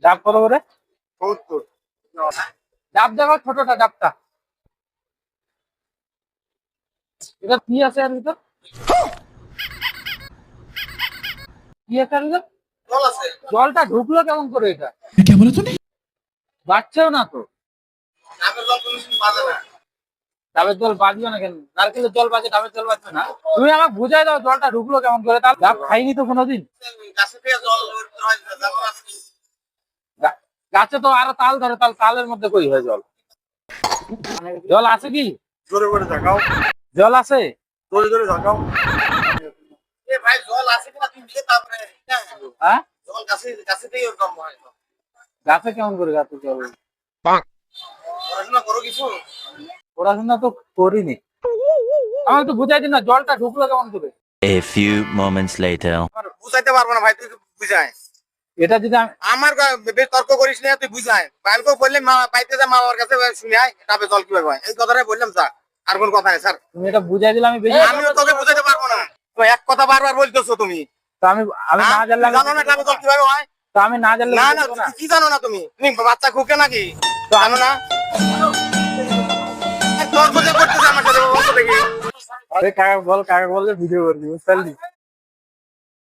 ডাব কত করে? 70। ডাব দেখো ছোটটা ডাবটা। এটা কি আছে আর ভিতর? কি আছে আর ভিতর? জল আছে। জলটা ঢুকলো কেমন করে এটা? क्या बोला तूने? বাচ্চাও না তো। ডাবের জল কোনদিন বাজে না। ডাবের জল বাজবে না কেন? নারকেলের জল বাজে, ডাবের জল বাজবে না? তুমি আমাকে বুঝাই দাও জলটা ঢুকলো কেমন করে। তাহলে ডাব খাইনি তো কোনোদিন। গাছে থেকে জল হয় না, জল আছে। গাছে তো আরো তাল ধরে, তালের মধ্যে কই হয় জল? জল আছে কি? জোরে করে ঝাঁকাও, জল আছে? জোরে জোরে ঝাঁকাও। এ ভাই জল আছে কিনা তুমি দিয়ে তারপরে হ্যাঁ, জল গাছে গাছে থেকে ওরকম হয়। গাছে কেমন করে গাছে জল? পড়াশোনা করো কিছু? পড়াশোনা তো করিনি। আমাকে তো বুঝাই দিন না জলটা ঢুকলো কেমন করে। A few moments later. বুঝাইতে পারবো না ভাই, তুই বুঝাই। এটা যদি আমি আমার বেশ তর্ক করিস না, তুই বুঝাই। বাইরকেও বললে মা পাইতে যা, মা বাবার কাছে শুনে আয় ডাবে জল কিভাবে হয়, এই কথাটাই বললাম স্যার, আর কোন কথা নেই স্যার। তুমি এটা বুঝাই দিলে আমি বেশি। আমিও তোকে বুঝাইতে পারবো না, তো এক কথা বারবার বলতেছো তুমি। তো আমি আমি না জানলে জানো না ডাবে জল কিভাবে হয়? তো আমি না জানলে না না, বুঝবো না। তুমি কি জানো না? তুমি তুমি বাচ্চা খুকে নাকি জানো না? তর্ক যে করতেছে আমার সাথে, বলতো দেখি। আরে কাকা বল, কাকা বললে ভিডিও করবি বুঝতে পারলি?